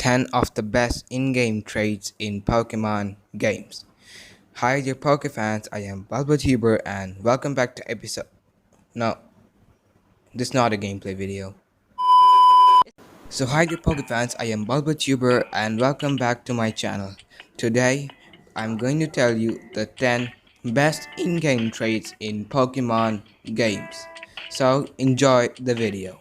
10 of the best in-game traits in Pokemon games. Hi dear Pokéfans, I am BulbaTuber and welcome back to episode. No, this is not a gameplay video. So hi dear Pokéfans, I am BulbaTuber and welcome back to my channel. Today, I'm going to tell you the 10 best in-game traits in Pokemon games. So enjoy the video.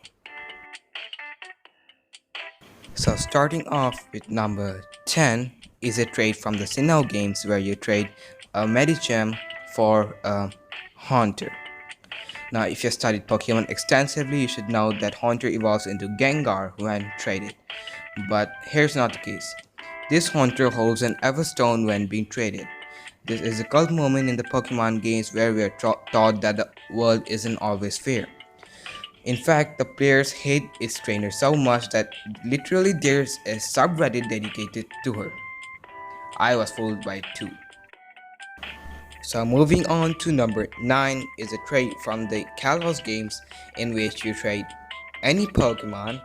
So starting off with number 10 is a trade from the Sinnoh games where you trade a Medicham for a Haunter. Now if you studied Pokemon extensively, you should know that Haunter evolves into Gengar when traded. But here's not the case. This Haunter holds an Everstone when being traded. This is a cult moment in the Pokemon games where we are taught that the world isn't always fair. In fact, the players hate its trainer so much that literally there's a subreddit dedicated to her. I was fooled by it too. So moving on to number 9 is a trade from the Kalos games in which you trade any Pokemon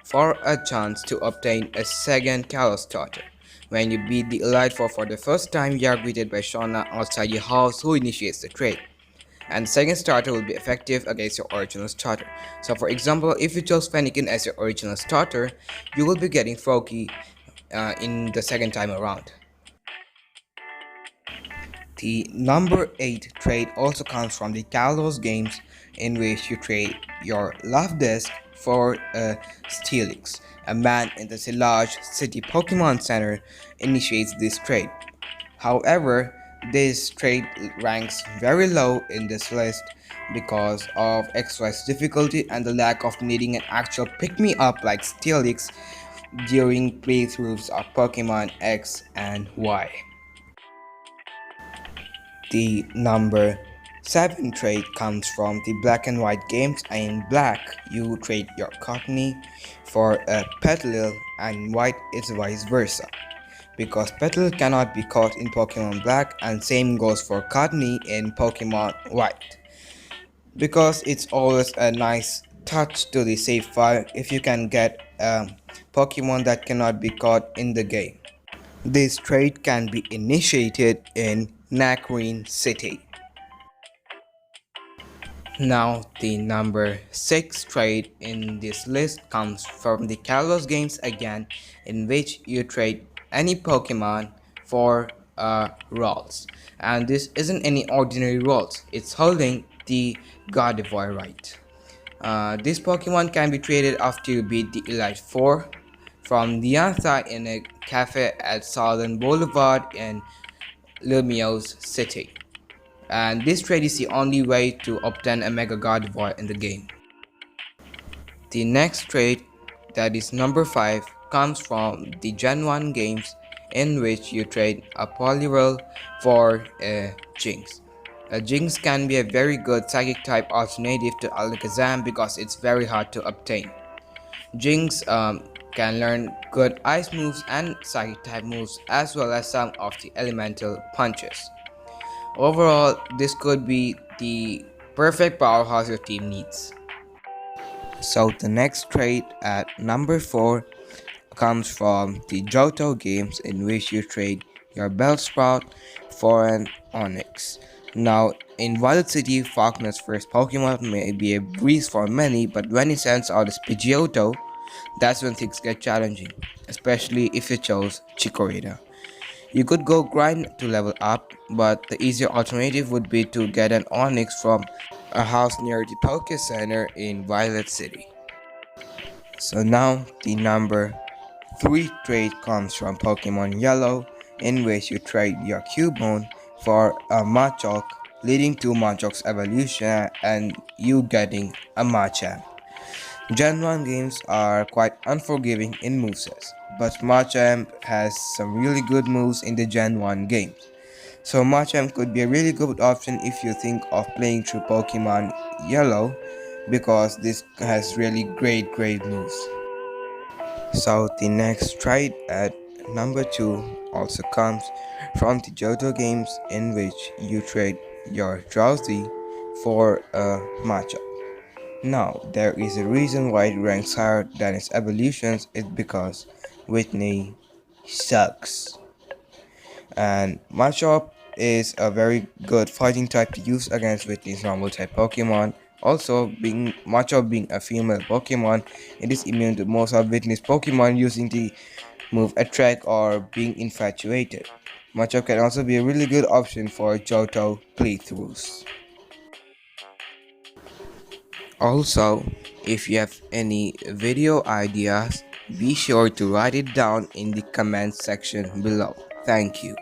for a chance to obtain a second Kalos starter. When you beat the Elite Four for the first time, you are greeted by Shauna outside your house who initiates the trade. And the second starter will be effective against your original starter. So for example, if you chose Fennekin as your original starter, you will be getting Froakie in the second time around. The number 8 trade also comes from the Kalos games in which you trade your Love Disc for a Steelix. A man in the Silage City Pokemon Center initiates this trade. However, this trade ranks very low in this list because of XY's difficulty and the lack of needing an actual pick-me-up like Steelix during playthroughs of Pokemon X and Y. The number 7 trade comes from the Black and White games. In Black, you trade your Cottony for a Petalil, and White is vice versa, because Petal cannot be caught in Pokemon Black, and same goes for Cottony in Pokemon White, because it's always a nice touch to the save file if you can get a Pokemon that cannot be caught in the game. This trade can be initiated in Nacrene City. Now the number 6 trade in this list comes from the Kalos games again, in which you trade any Pokemon for rolls, and this isn't any ordinary rolls, it's holding the Gardevoir right. This Pokemon can be traded after you beat the Elite Four from Diantha in a cafe at Southern Boulevard in Lumiose City, and this trade is the only way to obtain a Mega Gardevoir in the game. The next trade, that is number 5, comes from the Gen 1 games in which you trade a Poliwhirl for a Jinx. A Jinx can be a very good Psychic type alternative to Alakazam because it's very hard to obtain. Jinx can learn good Ice moves and Psychic type moves as well as some of the Elemental punches. Overall, this could be the perfect powerhouse your team needs. So the next trade at number 4 comes from the Johto games in which you trade your Bellsprout for an Onix. Now in Violet City, Falkner's first Pokemon may be a breeze for many, but when he sends out his Pidgeotto, that's when things get challenging, especially if you chose Chikorita. You could go grind to level up, but the easier alternative would be to get an Onix from a house near the Poke Center in Violet City. So now the number 3 trade comes from Pokemon Yellow, in which you trade your Cubone for a Machop, leading to Machop's evolution and you getting a Machamp. Gen 1 games are quite unforgiving in movesets, but Machamp has some really good moves in the Gen 1 games. So Machamp could be a really good option if you think of playing through Pokemon Yellow, because this has really great moves. So the next trade at number 2 also comes from the Johto games in which you trade your Drowsy for a Machop. Now there is a reason why it ranks higher than its evolutions, is because Whitney sucks. And Machop is a very good fighting type to use against Whitney's normal type Pokemon. Also, being Machop being a female Pokemon, it is immune to most of Whitney's Pokemon using the move Attract or being infatuated. Machop can also be a really good option for Johto playthroughs. Also, if you have any video ideas, be sure to write it down in the comments section below. Thank you.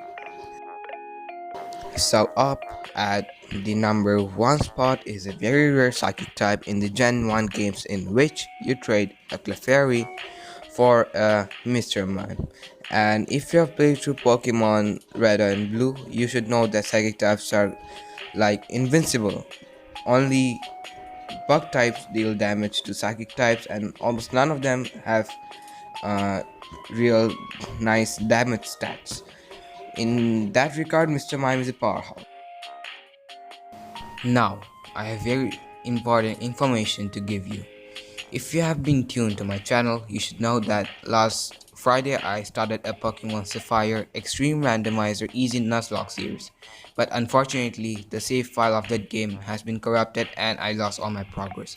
So up at the number 1 spot is a very rare psychic type in the Gen 1 games in which you trade a Clefairy for a Mr. Mime. And if you have played through Pokemon Red and Blue, you should know that psychic types are like invincible. Only bug types deal damage to psychic types, and almost none of them have uh, real nice damage stats. In that regard, Mr. Mime is a powerhouse. Now, I have very important information to give you. If you have been tuned to my channel, you should know that last Friday I started a Pokemon Sapphire Extreme Randomizer Easy Nuzlocke series, but unfortunately the save file of that game has been corrupted and I lost all my progress.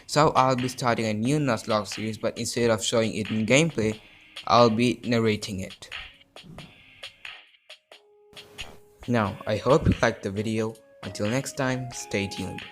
So I'll be starting a new Nuzlocke series, but instead of showing it in gameplay, I'll be narrating it. Now, I hope you liked the video. Until next time, stay tuned.